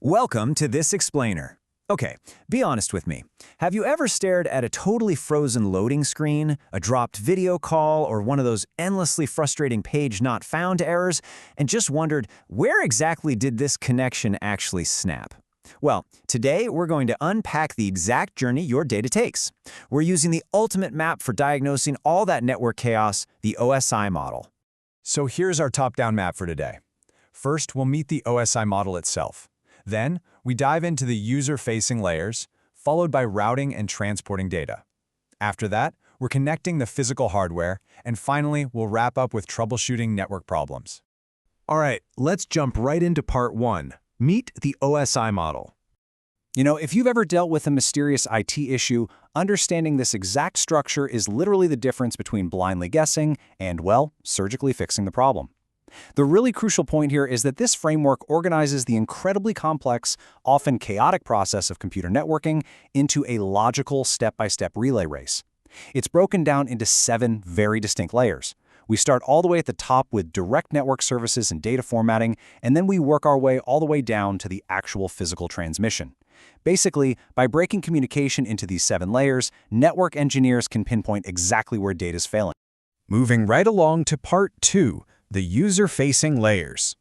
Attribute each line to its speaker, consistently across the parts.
Speaker 1: Welcome to this explainer. Okay, be honest with me. Have you ever stared at a totally frozen loading screen, a dropped video call, or one of those endlessly frustrating page not found errors, and just wondered, where exactly did this connection actually snap? Well, today we're going to unpack the exact journey your data takes. We're using the ultimate map for diagnosing all that network chaos, the OSI model.
Speaker 2: So here's our top-down map for today. First, we'll meet the OSI model itself. Then, we dive into the user-facing layers, followed by routing and transporting data. After that, we're connecting the physical hardware, and finally, we'll wrap up with troubleshooting network problems.
Speaker 3: All right, let's jump right into part 1. Meet the OSI model.
Speaker 4: You know, if you've ever dealt with a mysterious IT issue, understanding this exact structure is literally the difference between blindly guessing and, well, surgically fixing the problem. The really crucial point here is that this framework organizes the incredibly complex, often chaotic process of computer networking into a logical step-by-step relay race. It's broken down into 7 very distinct layers. We start all the way at the top with direct network services and data formatting, and then we work our way all the way down to the actual physical transmission. Basically, by breaking communication into these 7 layers, network engineers can pinpoint exactly where data is failing.
Speaker 3: Moving right along to part 2. The user-facing layers.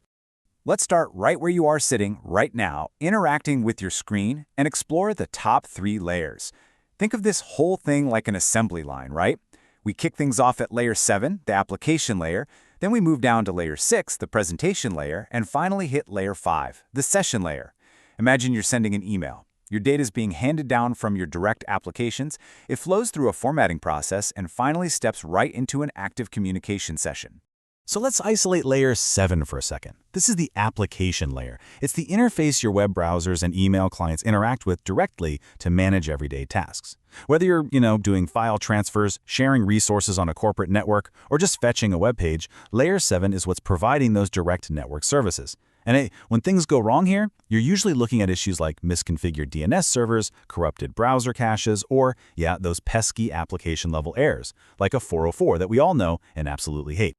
Speaker 1: Let's start right where you are sitting right now, interacting with your screen, and explore the top 3 layers. Think of this whole thing like an assembly line, right? We kick things off at layer 7, the application layer, then we move down to layer 6, the presentation layer, and finally hit layer 5, the session layer. Imagine you're sending an email. Your data is being handed down from your direct applications. It flows through a formatting process and finally steps right into an active communication session.
Speaker 5: So let's isolate layer 7 for a second. This is the application layer. It's the interface your web browsers and email clients interact with directly to manage everyday tasks. Whether you're, doing file transfers, sharing resources on a corporate network, or just fetching a web page, layer 7 is what's providing those direct network services. And hey, when things go wrong here, you're usually looking at issues like misconfigured DNS servers, corrupted browser caches, or, those pesky application-level errors, like a 404 that we all know and absolutely hate.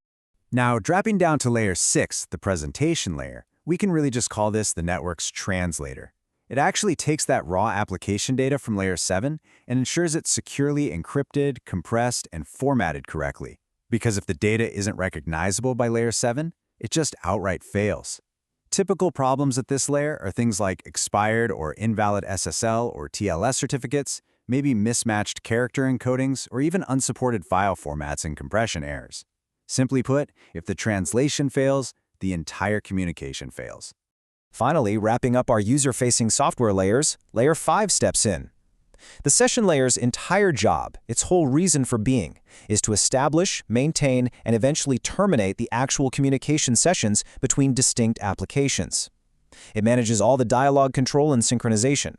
Speaker 1: Now, dropping down to layer 6, the presentation layer, we can really just call this the network's translator. It actually takes that raw application data from layer 7 and ensures it's securely encrypted, compressed, and formatted correctly. Because if the data isn't recognizable by layer 7, it just outright fails. Typical problems at this layer are things like expired or invalid SSL or TLS certificates, maybe mismatched character encodings, or even unsupported file formats and compression errors. Simply put, if the translation fails, the entire communication fails. Finally, wrapping up our user-facing software layers, layer 5 steps in. The session layer's entire job, its whole reason for being, is to establish, maintain, and eventually terminate the actual communication sessions between distinct applications. It manages all the dialogue control and synchronization.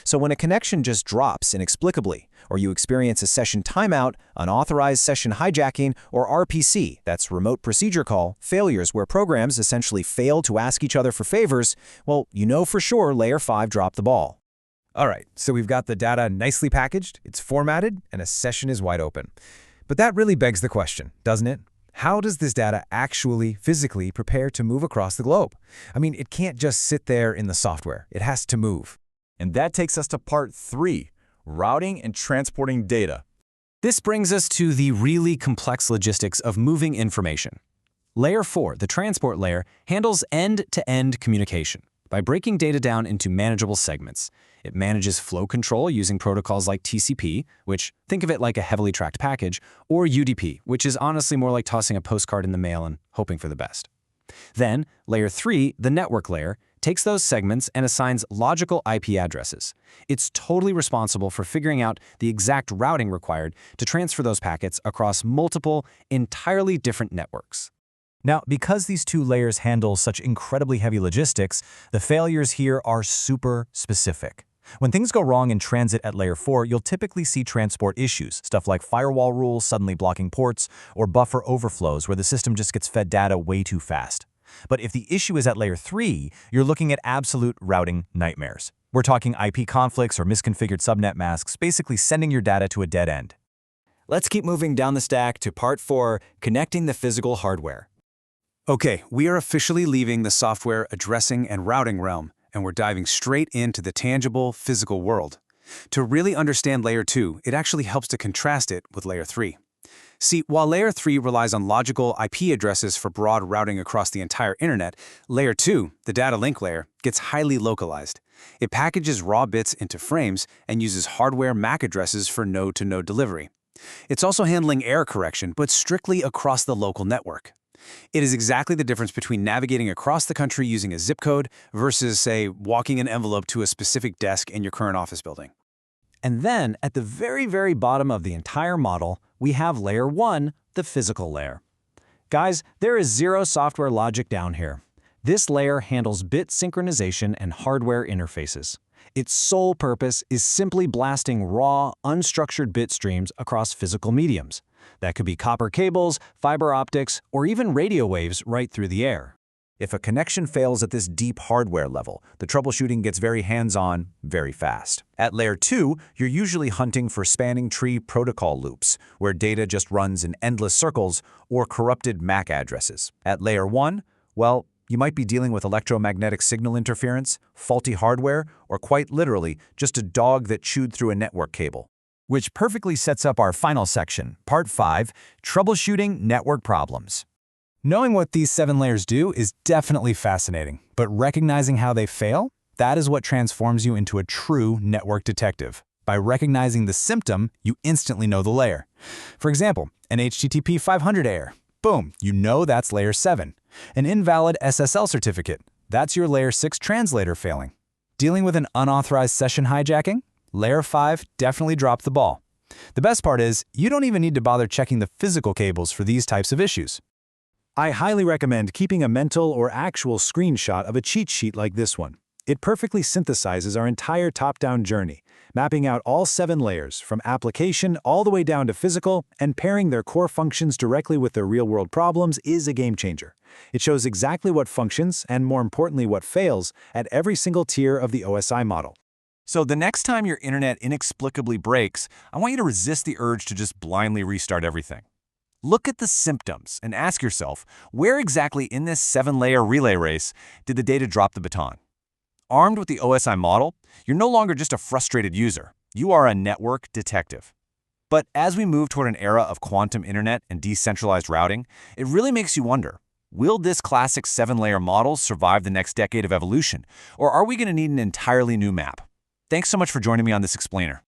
Speaker 1: So when a connection just drops inexplicably, or you experience a session timeout, unauthorized session hijacking, or RPC, that's remote procedure call, failures where programs essentially fail to ask each other for favors, well, you know for sure layer 5 dropped the ball.
Speaker 3: All right, so we've got the data nicely packaged, it's formatted, and a session is wide open. But that really begs the question, doesn't it? How does this data actually, physically prepare to move across the globe? I mean, it can't just sit there in the software. It has to move.
Speaker 2: And that takes us to part 3, routing and transporting data.
Speaker 4: This brings us to the really complex logistics of moving information. Layer 4, the transport layer, handles end-to-end communication by breaking data down into manageable segments. It manages flow control using protocols like TCP, which think of it like a heavily tracked package, or UDP, which is honestly more like tossing a postcard in the mail and hoping for the best. Then, layer 3, the network layer, takes those segments and assigns logical IP addresses. It's totally responsible for figuring out the exact routing required to transfer those packets across multiple, entirely different networks.
Speaker 5: Now, because these 2 layers handle such incredibly heavy logistics, the failures here are super specific. When things go wrong in transit at layer 4, you'll typically see transport issues, stuff like firewall rules suddenly blocking ports, or buffer overflows where the system just gets fed data way too fast. But if the issue is at layer 3, you're looking at absolute routing nightmares. We're talking IP conflicts or misconfigured subnet masks, basically sending your data to a dead end.
Speaker 1: Let's keep moving down the stack to part 4, connecting the physical hardware.
Speaker 4: Okay, we are officially leaving the software addressing and routing realm and we're diving straight into the tangible, physical world. To really understand Layer 2, it actually helps to contrast it with Layer 3. See, while Layer 3 relies on logical IP addresses for broad routing across the entire internet, Layer 2, the data link layer, gets highly localized. It packages raw bits into frames and uses hardware MAC addresses for node-to-node delivery. It's also handling error correction, but strictly across the local network. It is exactly the difference between navigating across the country using a zip code versus, say, walking an envelope to a specific desk in your current office building.
Speaker 3: And then, at the very bottom of the entire model, we have Layer 1, the physical layer. Guys, there is zero software logic down here. This layer handles bit synchronization and hardware interfaces. Its sole purpose is simply blasting raw, unstructured bit streams across physical mediums. That could be copper cables, fiber optics, or even radio waves right through the air.
Speaker 2: If a connection fails at this deep hardware level, the troubleshooting gets very hands-on, very fast. At Layer 2, you're usually hunting for spanning tree protocol loops, where data just runs in endless circles, or corrupted MAC addresses. At Layer 1, well, you might be dealing with electromagnetic signal interference, faulty hardware, or quite literally, just a dog that chewed through a network cable. Which perfectly sets up our final section, Part 5, Troubleshooting Network Problems.
Speaker 3: Knowing what these 7 layers do is definitely fascinating, but recognizing how they fail, that is what transforms you into a true network detective. By recognizing the symptom, you instantly know the layer. For example, an HTTP 500 error. Boom, you know that's Layer 7. An invalid SSL certificate. That's your Layer 6 translator failing. Dealing with an unauthorized session hijacking? Layer 5 definitely dropped the ball. The best part is, you don't even need to bother checking the physical cables for these types of issues.
Speaker 4: I highly recommend keeping a mental or actual screenshot of a cheat sheet like this one. It perfectly synthesizes our entire top-down journey, mapping out all 7 layers, from application all the way down to physical, and pairing their core functions directly with their real-world problems is a game-changer. It shows exactly what functions, and more importantly what fails, at every single tier of the OSI model.
Speaker 2: So the next time your internet inexplicably breaks, I want you to resist the urge to just blindly restart everything. Look at the symptoms and ask yourself, where exactly in this 7-layer relay race did the data drop the baton? Armed with the OSI model, you're no longer just a frustrated user. You are a network detective. But as we move toward an era of quantum internet and decentralized routing, it really makes you wonder, will this classic 7-layer model survive the next decade of evolution, or are we going to need an entirely new map? Thanks so much for joining me on this explainer.